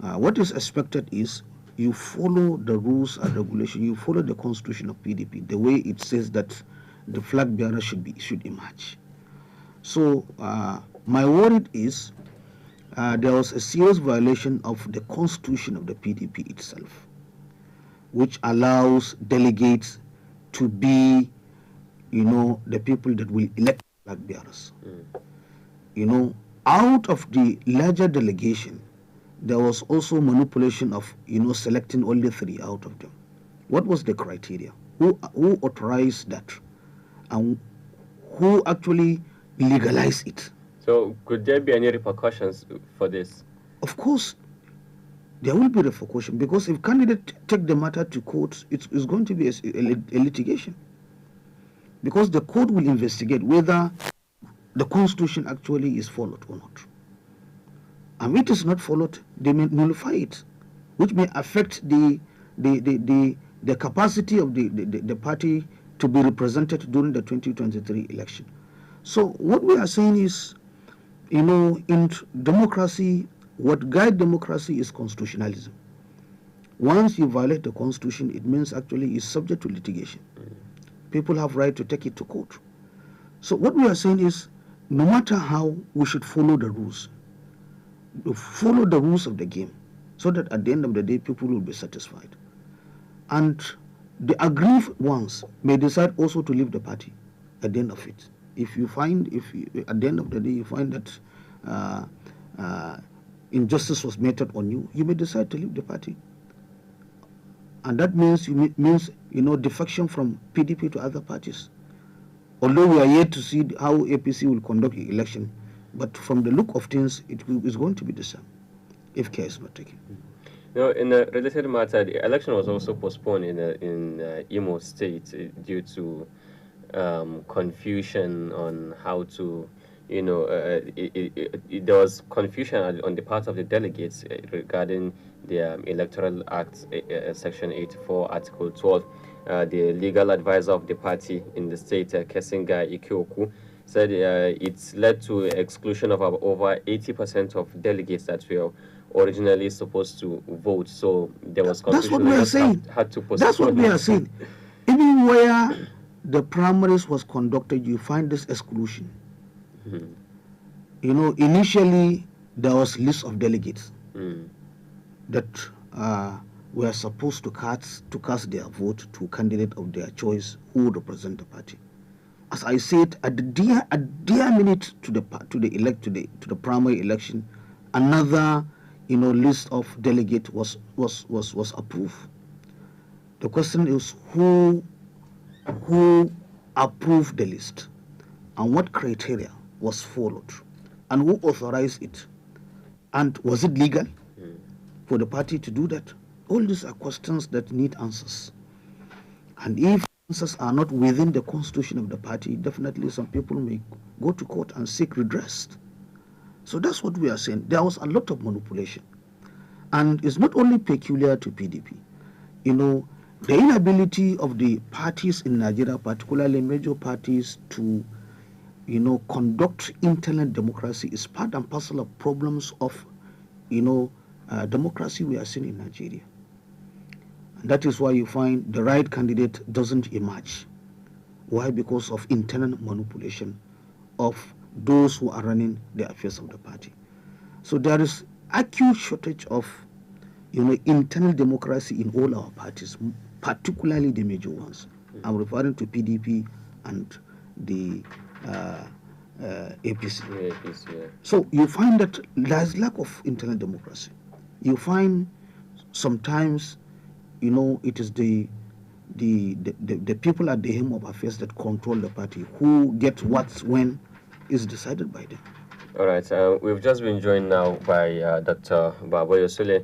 what is expected is you follow the rules and regulation, you follow the constitution of PDP, the way it says that the flag bearer should emerge. So my worry is there was a serious violation of the constitution of the PDP itself, which allows delegates to be, the people that will elect flag bearers. Out of the larger delegation, there was also manipulation of, selecting only 3 out of them. What was the criteria? Who authorized that? And who actually legalized it? So could there be any repercussions for this? Of course, there will be repercussions, because if candidates take the matter to court, it's going to be a litigation. Because the court will investigate whether the constitution actually is followed or not. And if it is not followed, they may nullify it, which may affect the capacity of the party to be represented during the 2023 election. So what we are saying is, in democracy, what guides democracy is constitutionalism. Once you violate the constitution, it means actually it's subject to litigation. People have right to take it to court. So what we are saying is, no matter how, we should follow the rules. Follow the rules of the game, so that at the end of the day, people will be satisfied. And the aggrieved ones may decide also to leave the party at the end of it. If at the end of the day you find that injustice was meted on you, you may decide to leave the party. And that means defection from PDP to other parties. Although we are yet to see how APC will conduct the election, but from the look of things, it is going to be the same if care is not taken. In a related matter, the election was also postponed in Imo State due to confusion on how to, there was confusion on the part of the delegates regarding the Electoral Act, Section 84, Article 12. The legal advisor of the party in the state, Kesinga Ikioku, said it's led to exclusion of over 80% of delegates that were originally supposed to vote. So there was confusion. That's what we are saying. That's what we are saying. Even where the primaries was conducted, you find this exclusion. Initially there was list of delegates that were supposed to cast their vote to candidate of their choice who would represent the party. As I said, at the dear minute to the primary election, another list of delegates was approved. The question is who approved the list, and what criteria was followed, and who authorized it, and was it legal for the party to do that? All these are questions that need answers. And if answers are not within the constitution of the party, definitely some people may go to court and seek redress. So that's what we are saying. There was a lot of manipulation. And it's not only peculiar to PDP. The inability of the parties in Nigeria, particularly major parties, to conduct internal democracy is part and parcel of problems of democracy we are seeing in Nigeria. And that is why you find the right candidate doesn't emerge. Why? Because of internal manipulation of those who are running the affairs of the party. So there is acute shortage of internal democracy in all our parties, particularly the major ones. I'm referring to PDP and the APC. Yeah. So you find that there's lack of internal democracy. You find sometimes, it is the people at the helm of affairs that control the party. Who gets what when is decided by them. All right. We've just been joined now by Dr. Baboyo Sule,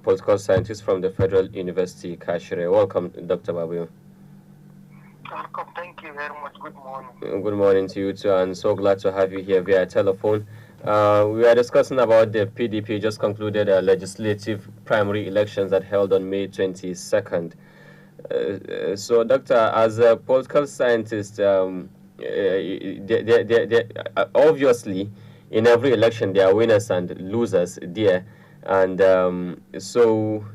political scientist from the Federal University, Kashire. Welcome, Dr. Baboyo. Welcome. Thank you very much. Good morning. Good morning to you too, and so glad to have you here via telephone. We are discussing about the PDP just concluded legislative primary elections that held on May 22nd. So, Doctor, as a political scientist, obviously, in every election, there are winners and losers there. And so,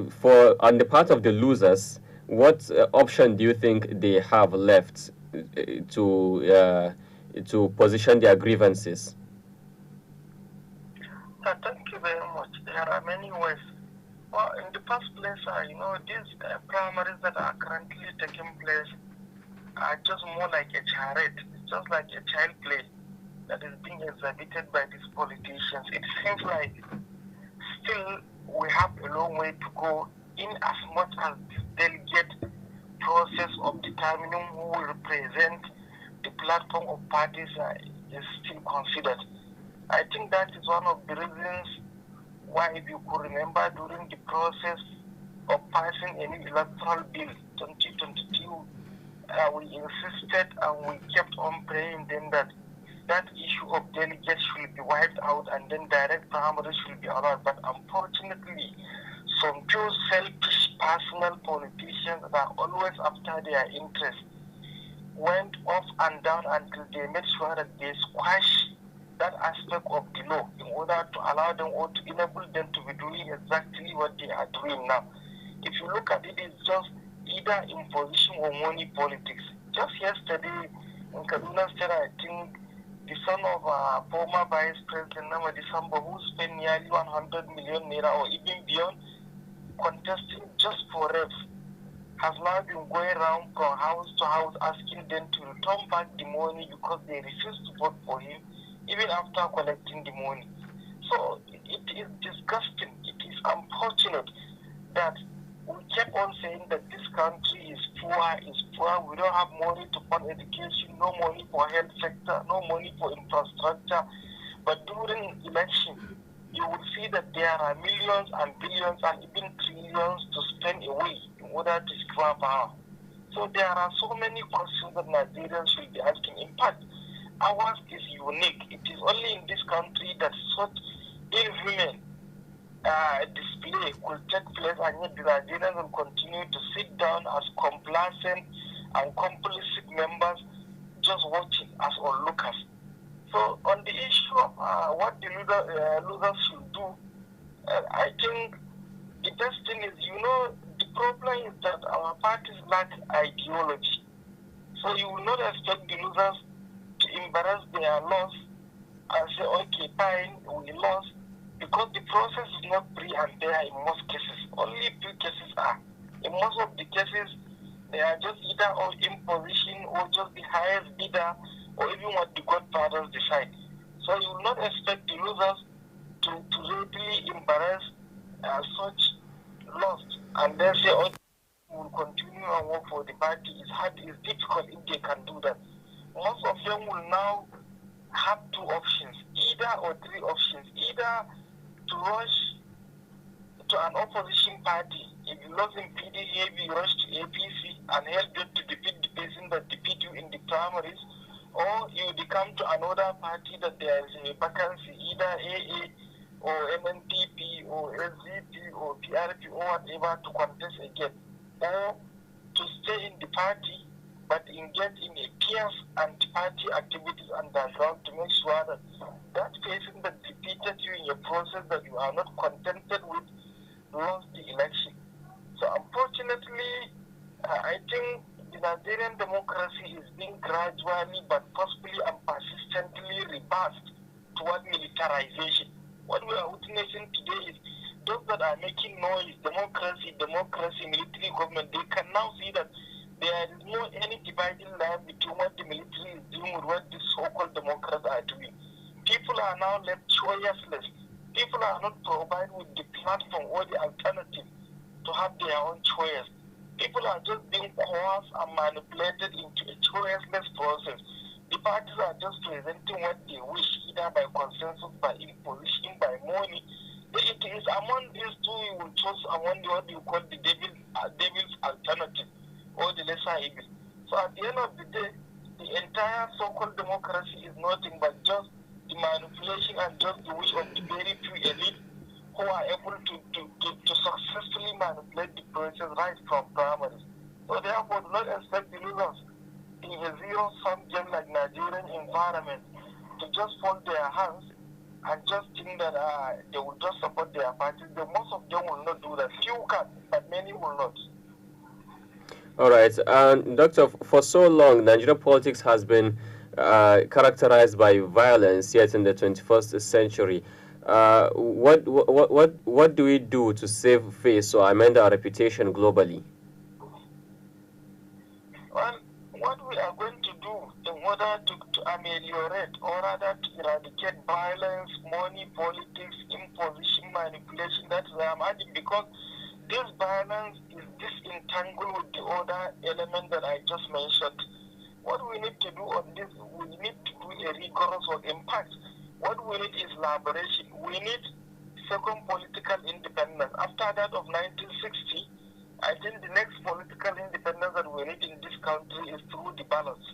for on the part of the losers, what option do you think they have left to to position their grievances? Thank you very much. There are many ways. Well, in the first place, these primaries that are currently taking place are just more like a charade. It's just like a child play that is being exhibited by these politicians. It seems like still we have a long way to go in as much as this delegate process of determining who will represent the platform of parties is still considered. I think that is one of the reasons why, if you could remember, during the process of passing any electoral bill 2022, we insisted and we kept on praying then that that issue of delegates should be wiped out and then direct primaries should be allowed. But unfortunately, some few selfish personal politicians that are always after their interests went off and down until they made sure that they squash that aspect of the law in order to allow them or to enable them to be doing exactly what they are doing now. If you look at it, it's just either imposition or money politics. Just yesterday in Kaduna State, I think the son of former Vice President Namadi Sambo, who spent nearly 100 million naira or even beyond contesting just for reps, has now been going around from house to house asking them to return back the money because they refuse to vote for him even after collecting the money. So it is disgusting. It is unfortunate that we kept on saying that this country is poor, we don't have money to fund education, no money for health sector, no money for infrastructure. But during election, you will see that there are millions and billions and even trillions to spend away in order to secure power. So there are so many questions that Nigerians should be asking. In fact, ours is unique. It is only in this country that such inhuman display could take place, and yet the Nigerians will continue to sit down as complacent and complicit members just watching as onlookers. So on the issue of what the losers should do, I think the best thing is, the problem is that our parties lack ideology. So you will not expect the losers to embrace their loss and say, okay, fine, we lost, because the process is not free and fair in most cases. Only few cases are. In most of the cases, they are just either all imposition or just the highest bidder or even what the godfathers decide. So you will not expect the losers to readily embrace such loss and then say, okay, we will continue and work for the party. It's difficult if they can do that. Most of them will now have two options, either or three options, either to rush to an opposition party. If you lost in PDA, you rush to APC and help them to defeat the person that defeat you in the primaries, or you come to another party that there is a vacancy, either AA or MNPP or SDP or PRP or whatever, to contest again, or to stay in the party but engage in a fierce anti-party activities underground to make sure that that person that defeated you in your process that you are not contented with lost the election. So unfortunately, I think the Nigerian democracy is being gradually but forcefully and persistently reversed toward militarization. What we are witnessing today is those that are making noise, democracy, military government, they can now see that there is no any dividing line between what the military is doing with what the so-called Democrats are doing. People are now left choiceless. People are not provided with the platform or the alternative to have their own choice. People are just being coerced and manipulated into a choiceless process. The parties are just presenting what they wish, either by consensus, by imposition, by money. It is among these two you will choose among what you call the devil's alternative, or the lesser evil. So at the end of the day, the entire so-called democracy is nothing but just the manipulation and just the wish of the very few elite who are able to successfully manipulate the process right from primaries. So therefore, do not expect the losers in a zero-sum game like Nigerian environment to just fold their hands and just think that they will just support their parties. Most of them will not do that. Few can, but many will not. All right, Doctor, for so long, Nigerian politics has been characterized by violence, yet in the 21st century. What do we do to save face or amend our reputation globally? Well, what we are going to do in order to ameliorate or rather to eradicate violence, money, politics, imposition, manipulation, that's why I'm adding, because this violence is disentangled with the other element that I just mentioned. What we need to do on this, we need to do a rigorous work. In fact, what we need is liberation. We need second political independence. After that of 1960, I think the next political independence that we need in this country is through the ballots.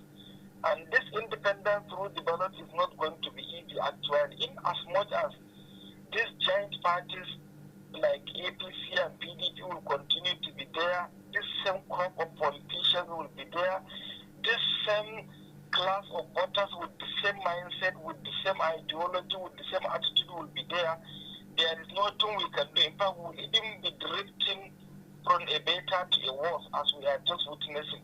And this independence through the ballot is not going to be easy actually, in as much as these giant parties like APC and PDP will continue to be there, this same crop of politicians will be there, this same class of voters with the same mindset, with the same ideology, with the same attitude will be there. There is nothing we can do. In fact, we will even be drifting from a better to a worse as we are just witnessing.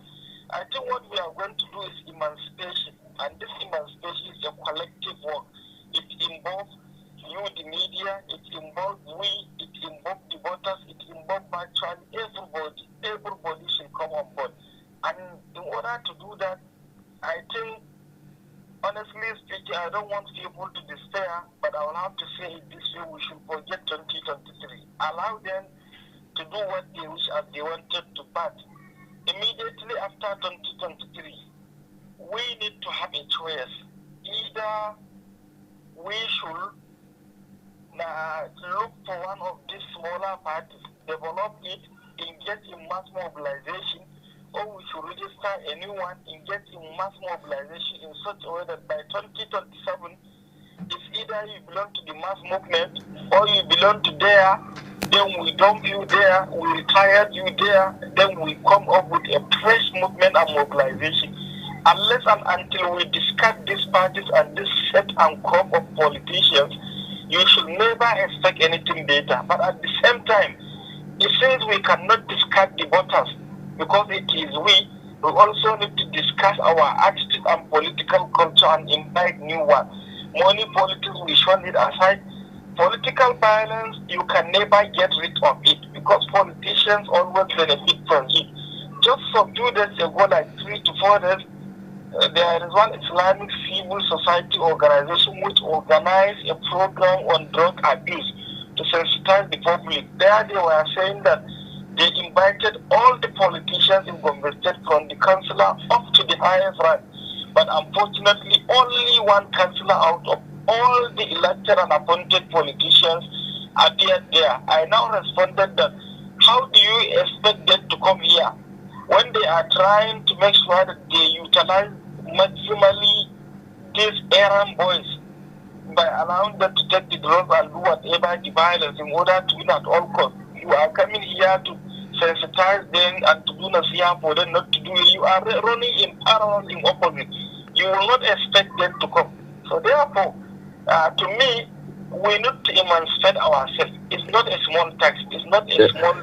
I think what we are going to do is emancipation, and this emancipation is a collective work. It involves you, the media, it involves we, it involves the voters, it involves virtually everybody. Everybody should come on board. And in order to do that, I think, honestly speaking, I don't want people to despair, but I will have to say it this way: we should forget 2023. Allow them to do what they wish as they wanted to, but immediately after 2023, we need to have a choice. Either we should look for one of these smaller parties, develop it, engage in mass mobilization, or we should register anyone, engage in mass mobilization in such a way that by 2027, it's either you belong to the mass movement or you belong to there, then we dump you there, we retire you there, then we come up with a fresh movement and mobilization. Unless and until we discard these parties and this set and crop of politicians, you should never expect anything better. But at the same time, it seems we cannot discard the voters because it is we also need to discuss our attitude and political culture and invite new ones. Money politics, we shun it aside. Political violence, you can never get rid of it because politicians always benefit from it. Just some 2 days ago, like 3 to 4 days, there is one Islamic civil society organization which organized a program on drug abuse to sensitize the public. There they were saying that they invited all the politicians in Gombe State from the councillor up to the highest rank. But unfortunately, only one councillor out of all the elected and appointed politicians appeared there. I now responded that, how do you expect them to come here when they are trying to make sure that they utilize maximally these errand boys by allowing them to take the drugs and do whatever the violence in order to win at all costs? You are coming here to sensitize them and to do nasiya for them not to do it. You are running in parallel, in opposite. You will not expect them to come. So therefore, to me, we need to emancipate ourselves. It's not a small task. It's not a small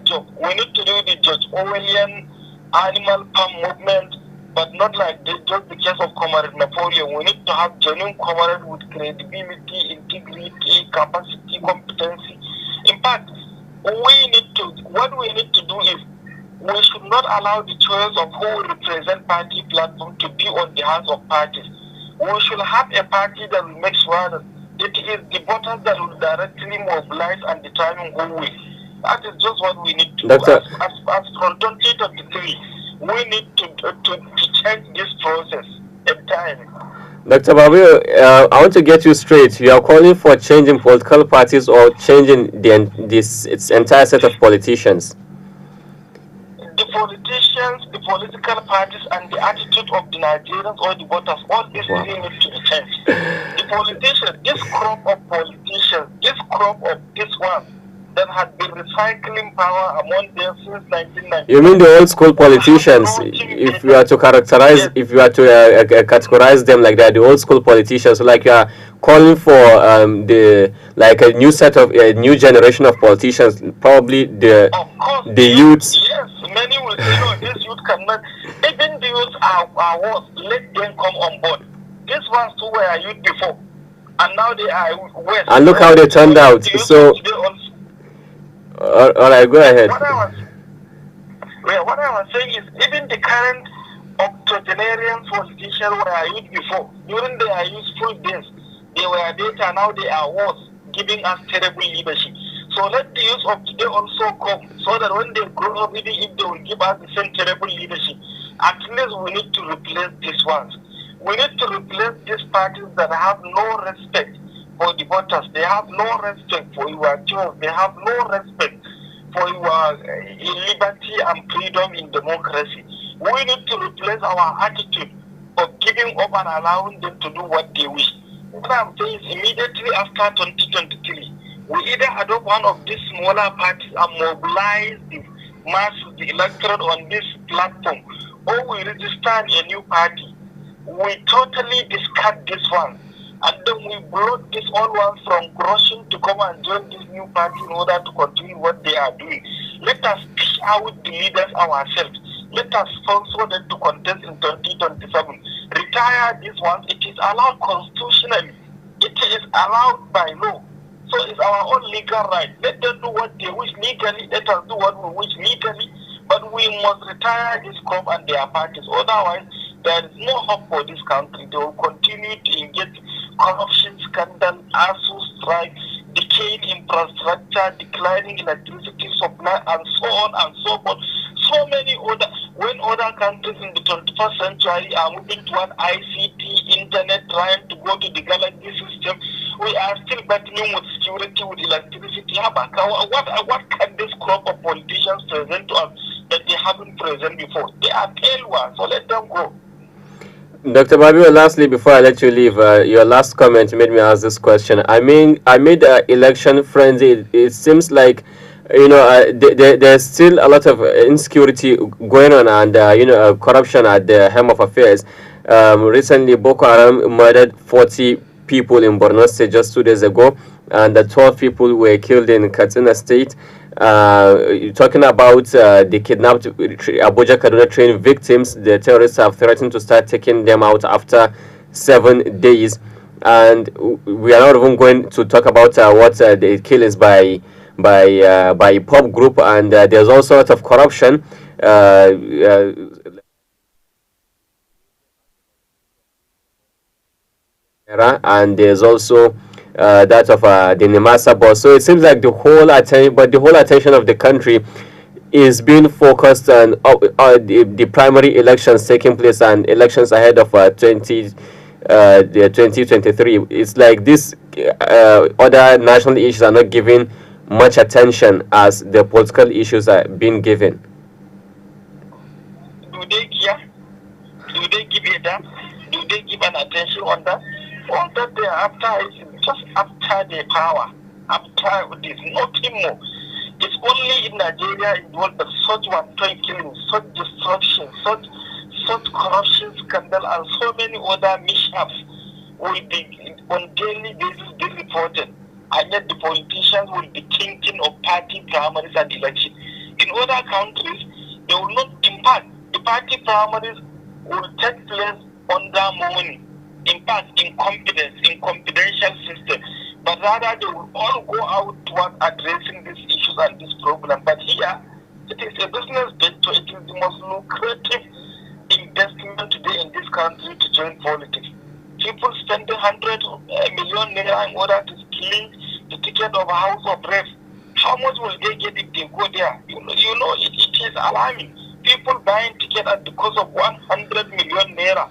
job. We need to do the George Orwellian animal farm movement, but not like just the case of Comrade Napoleon. We need to have genuine comrades with credibility, integrity, capacity, competency. In fact, what we need to do is we should not allow the choice of who will represent party platform to be on the hands of parties. We should have a party that will make sure that it is the voters that will directly mobilize and determine who will. That is just what we need to do. As from 2023, we need to change this process entirely. Dr. Babu, I want to get you straight. You are calling for changing political parties or changing its entire set of politicians? The politicians, the political parties, and the attitude of the Nigerians or the voters, all these things need to be changed. The politicians, this crop of politicians, this crop of this one that had been recycling power among them since 1990. You mean the old school politicians? if you are to characterize, Yes. if you are to categorize them like that, the old school politicians, so like you are calling for the like a new set of a new generation of politicians, probably Of course, the youths. yes, many will say, no, this youth cannot. Even the youth are worse. Let them come on board. These ones too were youth before, and now they are worse. And look how they turned out. So, all right, go ahead. What I was saying is, even the current octogenarian politicians were youth before. During their youthful days, they were better. Now they are worse, giving us terrible leadership. So let the youth of today also come, so that when they grow up, even if they will give us the same terrible leadership, at least we need to replace these ones. We need to replace these parties that have no respect for the voters. They have no respect for your choice. They have no respect for your liberty and freedom in democracy. We need to replace our attitude of giving up and allowing them to do what they wish. What I'm saying is, immediately after 2023, we either adopt one of these smaller parties and mobilize the masses, the electorate on this platform, or we register a new party. We totally discard this one, and then we block this old one from rushing to come and join this new party in order to continue what they are doing. Let us push out the leaders ourselves. Let us sponsor them to contest in 2027. Retire these ones. It is allowed constitutionally. It is allowed by law. So it's our own legal right. Let them do what they wish legally. Let us do what we wish legally. But we must retire this crop and their parties. Otherwise, there is no hope for this country. They will continue to engage corruption scandal, ASU strike, decaying infrastructure, declining electricity supply, and so on and so forth. So many other, when other countries in the 21st century are moving toward ICT, internet, trying to go to the galaxy system, we are still battling with security, with electricity. What can this crop of politicians present to us that they haven't present before? They are pale ones, so let them go. Dr. Babio, lastly, before I let you leave, your last comment made me ask this question. I mean, I made election frenzy. It seems like, there's still a lot of insecurity going on, and corruption at the helm of affairs. Recently, Boko Haram murdered 40 people in Borno State just 2 days ago, and the 12 people were killed in Katsina State. Talking about the kidnapped Abuja Kaduna train victims, the terrorists have threatened to start taking them out after 7 days, and we are not even going to talk about what the killings by pop group, and there's also a lot of corruption. And there's also that of the Nemasa boss. So it seems like the whole attention of the country is being focused on the primary elections taking place and elections ahead of the 2023. It's like these other national issues are not given much attention as the political issues are being given. Do they care? Do they give a damn? Do they give an attention on that? All that they are after is just after the power. After this, nothing more. It's only in Nigeria in the world that such one-time killing, such destruction, such corruption scandal, and so many other mishaps will be on daily basis be reported. And yet the politicians will be thinking of party primaries and election. In other countries, they will not impact. The party primaries will take place under money. In fact, in confidential system. But rather they will all go out towards addressing these issues and this problem. But here, it is a business venture. It is the most lucrative investment today in this country to join politics. People spending 100 million naira in order to clean the ticket of a House of Reps. How much will they get if they go there? It is alarming. People buying ticket at the cost of 100 million naira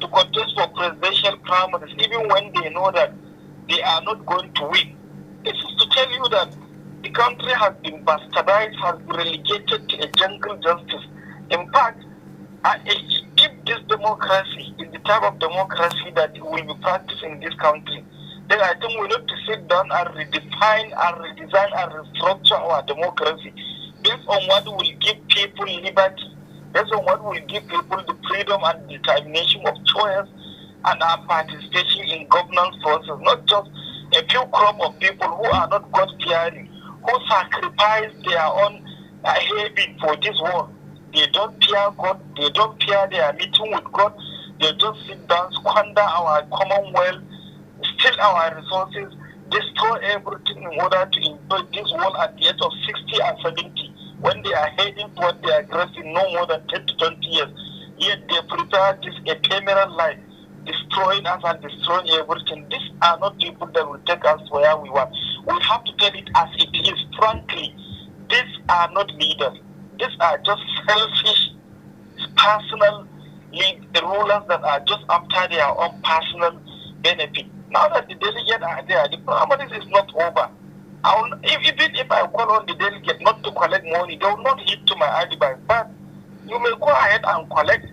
to contest for presidential primaries, even when they know that they are not going to win. This is to tell you that the country has been bastardized, has been relegated to a jungle justice. In fact, if this democracy is the type of democracy that will be practiced in this country, then I think we need to sit down and redefine and redesign and restructure our democracy based on what will give people liberty Based on what will give people the freedom and determination of choice and our participation in governance process, not just a few crop of people who are not God-fearing, who sacrifice their own having for this world. They don't fear God, they don't fear their meeting with God, they just sit down, squander our commonwealth, steal our resources, destroy everything in order to enjoy this world at the age of 60 and 70, when they are heading toward their graves in no more than 10 to 20 years. Yet they prepare this ephemeral life, destroying us and destroying everything. These are not people that will take us where we want. We have to tell it as it is. Frankly, these are not leaders. These are just selfish, personal rulers that are just after their own personal benefit. Now that the delegates are there, the primaries is not over. Even if I call on the delegate not to collect money, they will not hit to my alibi. But you may go ahead and collect,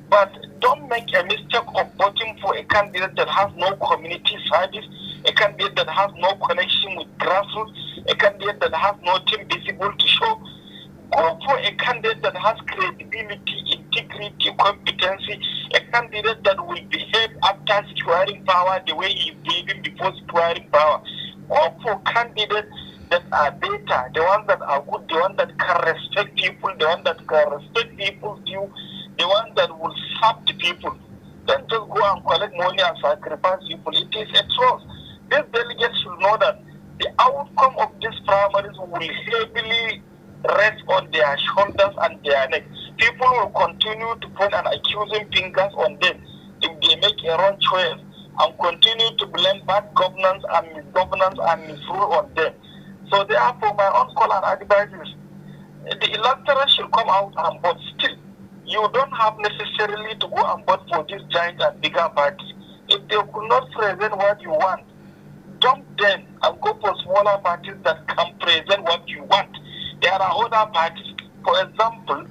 but don't make a mistake of voting for a candidate that has no community service, a candidate that has no connection with grassroots, a candidate that has no team visible to show. Go for a candidate that has credibility, integrity, competency, a candidate that will behave after securing power the way he behaved before securing power. Go for candidates that are better, the ones that are good, the ones that can respect people, the ones that can respect people's view, the ones that will serve the people. Don't just go and collect money and sacrifice people. It is a trust. These delegates should know that the outcome of these primaries will heavily rest on their shoulders and their necks. People will continue to point an accusing fingers on them if they make a wrong choice and continue to blame bad governance and misgovernance and misrule on them. So therefore, my own call and advice is the electorate should come out and vote. Still, you don't have necessarily to go and vote for these giant and bigger parties. If they could not present what you want, dump them and go for smaller parties that can present what you want. There are other parties. For example,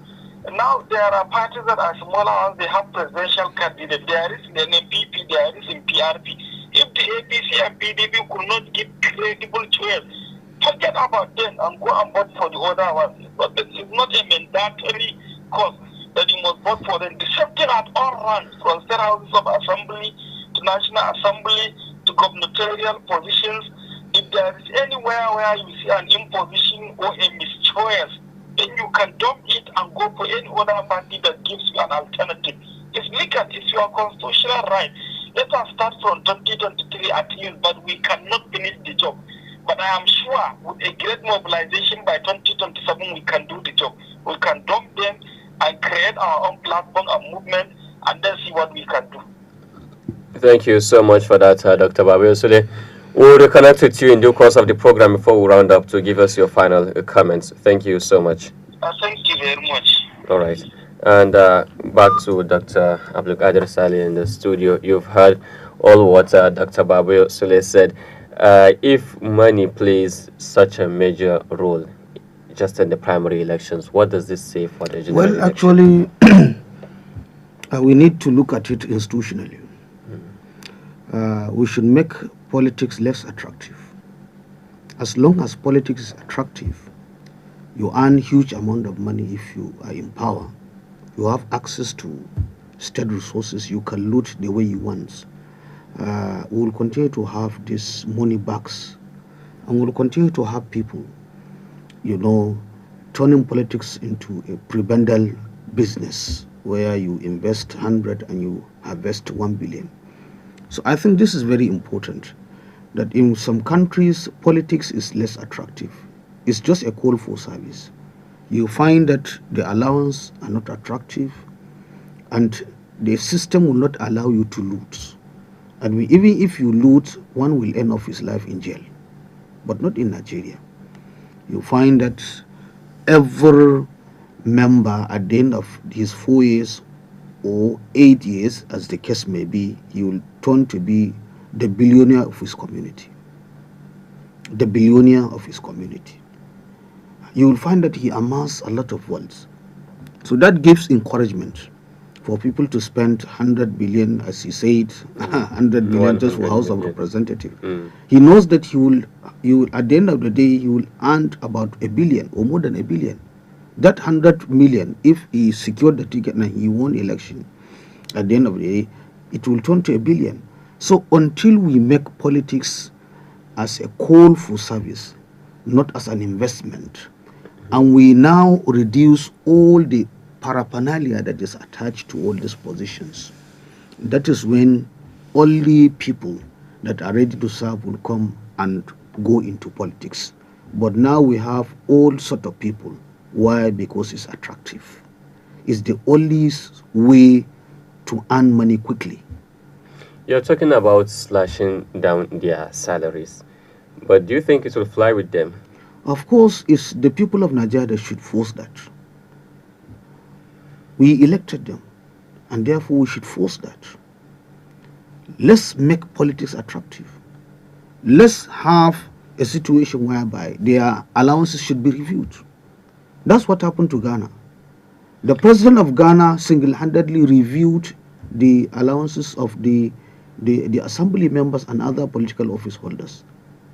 now there are parties that are smaller ones, they have presidential candidates. There is in NPP, there is in PRP. If the APC and PDP could not give credible choice, forget about them and go and vote for the other ones. But it's not a mandatory cause that you must vote for them. The same thing at all ranks, from state houses of assembly to national assembly to gubernatorial positions. If there is anywhere where you see an imposition or a mischoice, then you can dump it and go for any other party that gives you an alternative. It's legal, it's your constitutional right. Let us start from 2023 at least, but we cannot finish the job. But I am sure with a great mobilization by 2027, we can do the job. We can dump them and create our own platform and movement and then see what we can do. Thank you so much for that, Dr. Babiosule. We'll reconnect with you in due course of the program before we round up to give us your final comments. Thank you so much. Thank you very much. All right. And back to Dr. ABDULKHADIR Saleh in the studio. You've heard all what Dr. Babiosule said. If money plays such a major role just in the primary elections, what does this say for the general election? Actually, we need to look at it institutionally. We should make politics less attractive. As long as politics is attractive, you earn huge amount of money if you are in power. You have access to state resources, you can loot the way you want. We will continue to have these money bags, and we'll continue to have people, turning politics into a prebendal business where you invest 100 and you harvest 1 billion. So I think this is very important, that in some countries, politics is less attractive. It's just a call for service. You find that the allowance are not attractive, and the system will not allow you to loot. And even if you loot, one will end of his life in jail, but not in Nigeria. You find that every member at the end of his 4 years or 8 years, as the case may be, he will turn to be the billionaire of his community. The billionaire of his community. You will find that he amassed a lot of wealth. So that gives encouragement for people to spend 100 billion, as he said, 100 billion just for House of Representatives. He knows that he will, at the end of the day, he will earn about 1 billion or more than 1 billion. That 100 million, if he secured the ticket and he won election, at the end of the day, it will turn to a billion. So until we make politics as a call for service, not as an investment, and we now reduce all the paraphernalia that is attached to all these positions, that is when only people that are ready to serve will come and go into politics. But now we have all sort of people. Why? Because it's attractive. It's the only way to earn money quickly. You're talking about slashing down their salaries, but do you think it will fly with them? Of course, it's the people of Nigeria that should force that. We elected them, and therefore we should force that. Let's make politics attractive. Let's have a situation whereby their allowances should be reviewed. That's what happened to Ghana. The president of Ghana single-handedly reviewed the allowances of the assembly members and other political office holders.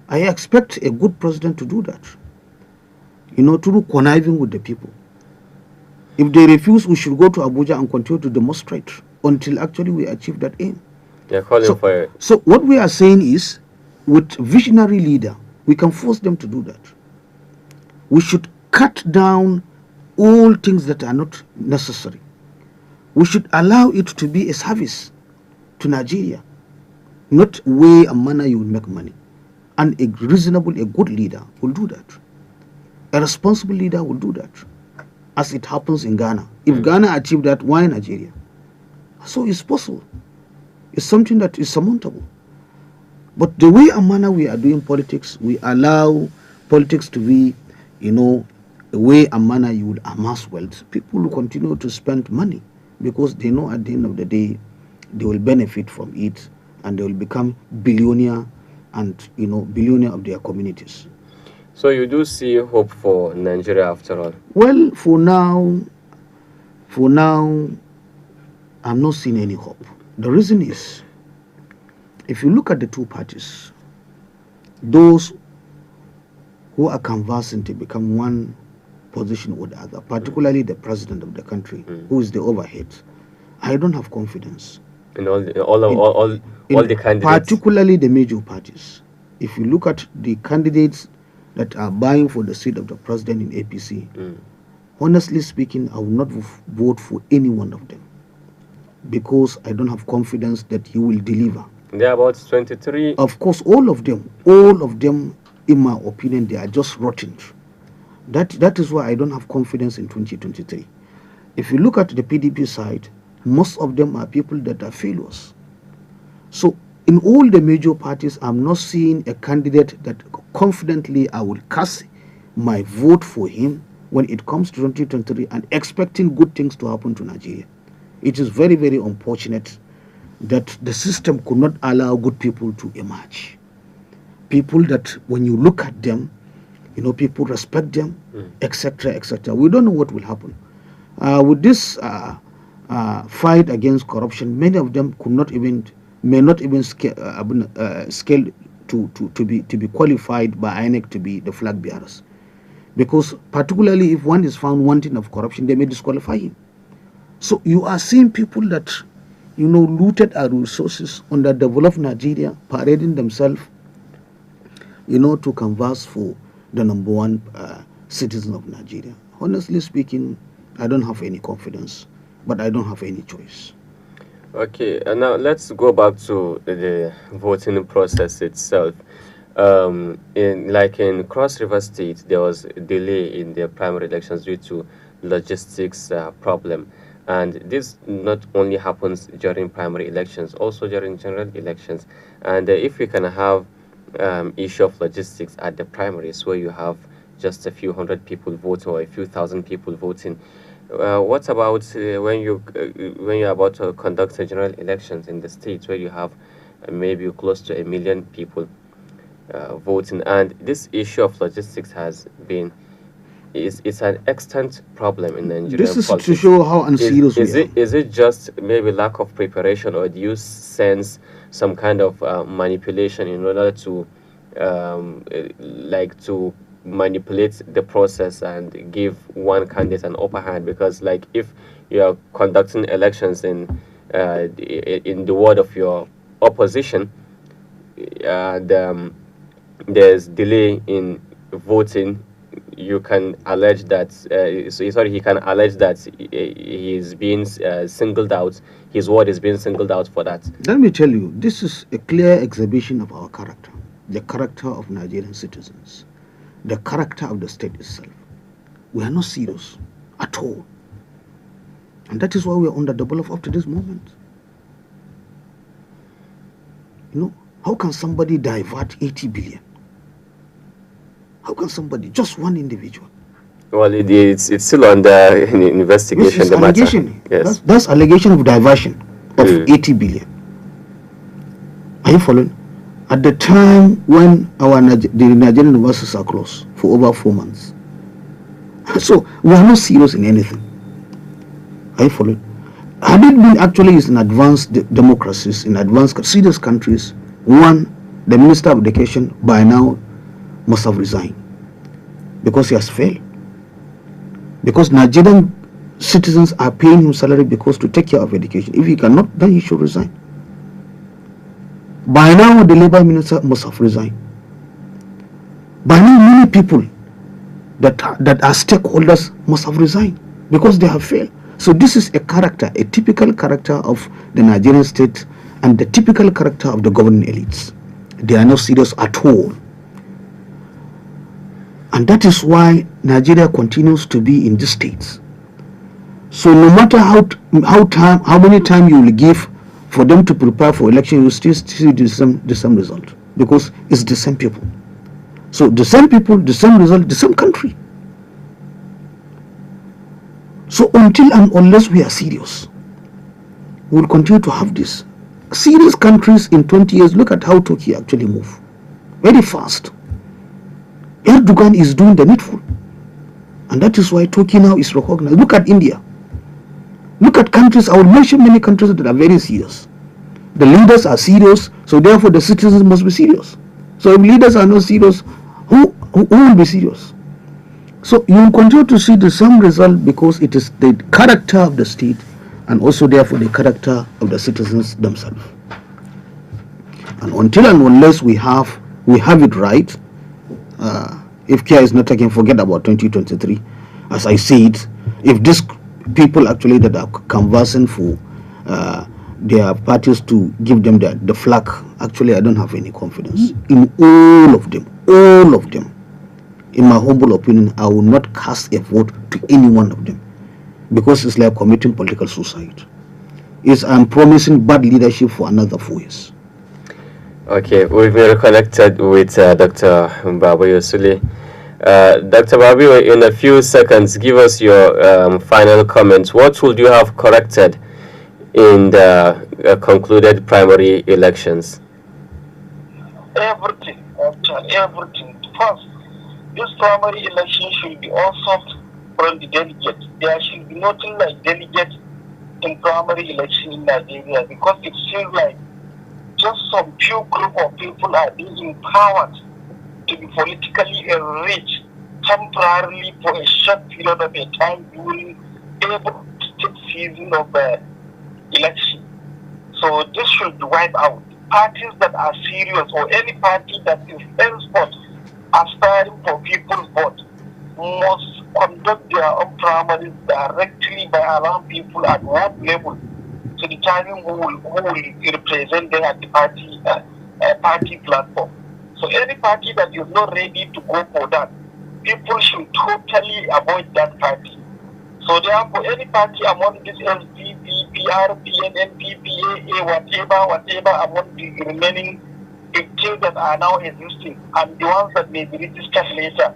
I expect a good president to do that, through conniving with the people. If they refuse, we should go to Abuja and continue to demonstrate until actually we achieve that aim. They're calling for it. So what we are saying is, with visionary leader, we can force them to do that. We should cut down all things that are not necessary. We should allow it to be a service to Nigeria, not way and manner you will make money. And a good leader will do that. A responsible leader will do that, as it happens in Ghana. If Ghana achieved that, why Nigeria? So it's possible. It's something that is surmountable. But the way and manner we are doing politics, we allow politics to be, a way and manner you will amass wealth. People will continue to spend money because they know at the end of the day they will benefit from it, and they will become billionaire and billionaire of their communities. So you do see hope for Nigeria after all? Well, for now, I'm not seeing any hope. The reason is, if you look at the two parties, those who are conversing to become one position or the other, particularly the president of the country, who is the overhead, I don't have confidence in all the candidates, particularly the major parties. If you look at the candidates that are vying for the seat of the president in APC, honestly speaking, I will not vote for any one of them, because I don't have confidence that he will deliver. There are about 23. Of course, all of them, in my opinion, they are just rotten. That is why I don't have confidence in 2023. If you look at the PDP side, most of them are people that are failures. So in all the major parties, I'm not seeing a candidate that confidently I will cast my vote for him when it comes to 2023 and expecting good things to happen to Nigeria. It is very, very unfortunate that the system could not allow good people to emerge. People that when you look at them, people respect them, etc., etc. We don't know what will happen. With this fight against corruption, many of them may not even scale to be qualified by INEC to be the flag bearers. Because particularly if one is found wanting of corruption, they may disqualify him. So you are seeing people that, looted our resources, underdeveloped Nigeria, parading themselves, to converse for the number one citizen of Nigeria. Honestly speaking, I don't have any confidence, but I don't have any choice. Okay, and now let's go back to the voting process itself. In Cross River State, there was a delay in the primary elections due to logistics problem. And this not only happens during primary elections, also during general elections. And if we can have issue of logistics at the primaries where you have just a few hundred people voting or a few thousand people voting, what about when you're about to conduct a general elections in the states where you have maybe close to 1 million people voting? And this issue of logistics it's an extant problem in Nigerian This is politics. to show how unserious we are. Is it just maybe lack of preparation, or do you sense some kind of manipulation in order to manipulate the process and give one candidate an upper hand, because like if you are conducting elections in the ward of your opposition, and there's delay in voting, you can allege that he can allege that he is being singled out, his word is being singled out for that. Let me tell you, this is a clear exhibition of our character, the character of Nigerian citizens, the character of the state itself. We are not serious at all. And that is why we are on the double up to this moment. You know, how can somebody divert 80 billion? How can somebody, just one individual? Well, it's still under investigation. Yes, the allegation. Matter. Yes. That's allegation of diversion of 80 billion. Are you following? At the time when the Nigerian universities are closed for over 4 months. So we are not serious in anything. Are you following? Had it been actually in advanced democracies, in advanced serious countries, one, the Minister of Education by now must have resigned because he has failed. Because Nigerian citizens are paying him salary because to take care of education. If he cannot, then he should resign. By now, the Labour Minister must have resigned. By now, many people that are stakeholders must have resigned because they have failed. So this is a character, a typical character of the Nigerian state and the typical character of the governing elites. They are not serious at all. And that is why Nigeria continues to be in this state. So no matter how many time you will give for them to prepare for election, you still see the same result, because it's the same people. So the same people, the same result, the same country. So until and unless we are serious, we will continue to have this. Serious countries in 20 years, look at how Turkey actually move. Very fast. Erdogan is doing the needful. And that is why Turkey now is recognized. Look at India. Look at countries, I will mention many countries that are very serious. The leaders are serious, so therefore the citizens must be serious. So if leaders are not serious, who will be serious? So you will continue to see the same result because it is the character of the state and also therefore the character of the citizens themselves. And until and unless we have it right, if care is not taken, forget about 2023. As I said, if these people actually that are conversing for their parties to give them the flag, actually I don't have any confidence in all of them. All of them. In my humble opinion, I will not cast a vote to any one of them because it's like committing political suicide. I'm promising bad leadership for another 4 years. Okay, we've been reconnected with Dr. Babu Yosule. Dr. Babu, in a few seconds, give us your final comments. What would you have corrected in the concluded primary elections? Everything, actually, everything. First, this primary election should be also from the delegates. There should be nothing like delegates in primary election in Nigeria because it seems like just some few group of people are being empowered to be politically enriched temporarily for a short period of a time during every state season of the election. So this should be wiped out. Parties that are serious or any party that is henceforth aspiring for people's vote must conduct their own primaries directly by allowing people at ward level to determine who will represent them at the party platform. So any party that is not ready to go for that, people should totally avoid that party. So therefore, any party among this SDP, PRP, NPP, AA, whatever among the remaining 15 that are now existing and the ones that may be registered later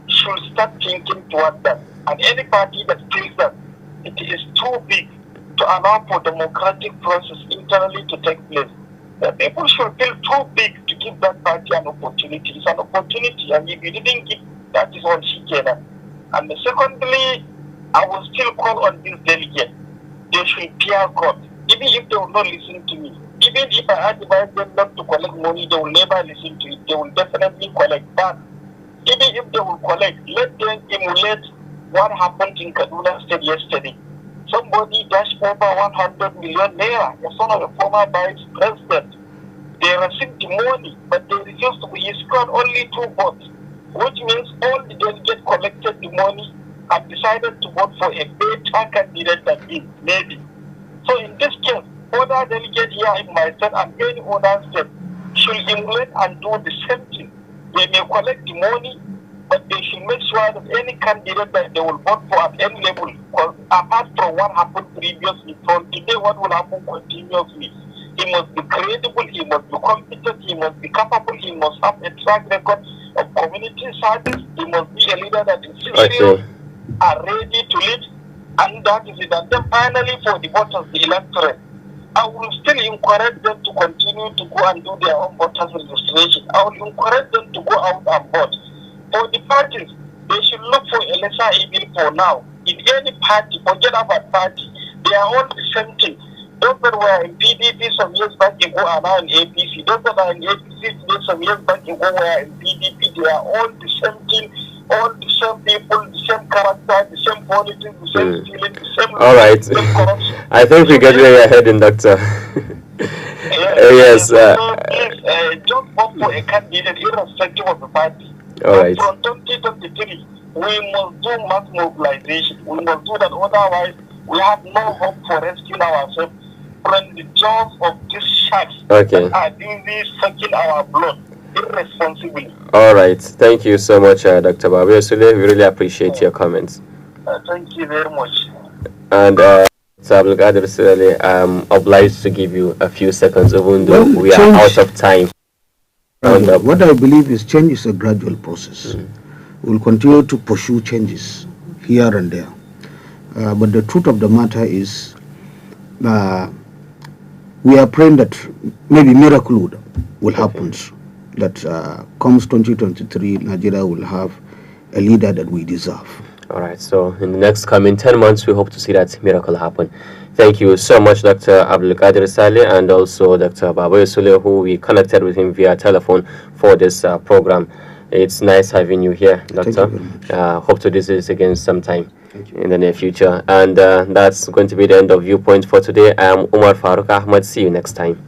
should start thinking toward that. And any party that feels that it is too big to allow for democratic process internally to take place, the people should feel too big to give that party an opportunity. It's an opportunity, and if you didn't give, that is all she can. And secondly, I will still call on these delegates. They should fear God. Even if they will not listen to me, even if I advise them not to collect money, they will never listen to it. They will definitely collect back. Even if they will collect, let them emulate what happened in Kaduna State yesterday. Somebody dashed over 100 million naira, the son of a former vice president. They received the money, but they refused to. He scored only 2 votes, which means all the delegates collected the money and decided to vote for a better candidate than him, maybe. So in this case, other delegates here in my state and any other state should emulate and do the same thing. They may collect the money, but they should make sure that any candidate that they will vote for at any level, apart from what happened previously, from today what will happen continuously, he must be credible, he must be competent, he must be capable, he must have a track record of community service, he must be a leader that is serious and ready to lead, and that is it. And then finally for the voters, the electorate, I will still encourage them to continue to go and do their own voters registration. I will encourage them to go out and vote. For the parties, they should look for a lesser evil for now. In any party, forget about party, they are all the same thing. Those that were in PDP some years back ago are now in APC. Those that are in APC some years back ago were in PDP. They are all the same thing, all the same people, the same character, the same politics, the same stealing, the same. All right. The same corruption. I think we get where you're heading, Doctor. Yes. Please, just vote for a candidate irrespective of the party. All right. From 2023, we must do mass mobilization. We must do that, otherwise we have no hope for rescuing ourselves from the jaws of these sharks that are busy sucking our blood irresponsibly. All right. Thank you so much, Dr. Babu Sule. We really appreciate your comments. Thank you very much. And ABDULKHADIR Sule, I'm obliged to give you a few seconds, even though we are out of time. What I believe is change is a gradual process. We'll continue to pursue changes here and there. But the truth of the matter is we are praying that maybe miracle will happen, that comes 2023, Nigeria will have a leader that we deserve. All right, so in the next coming 10 months, we hope to see that miracle happen. Thank you so much, Dr. ABDULKHADIR Saleh, and also Dr. Babu Sule, who we connected with him via telephone for this program. It's nice having you here, Doctor. Hope to do this again sometime in the near future. And that's going to be the end of Viewpoint for today. I am UMAR FARUQ AHMAD. See you next time.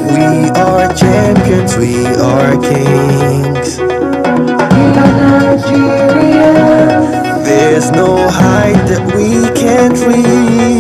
We are champions, we are kings. There's no height that we can't reach.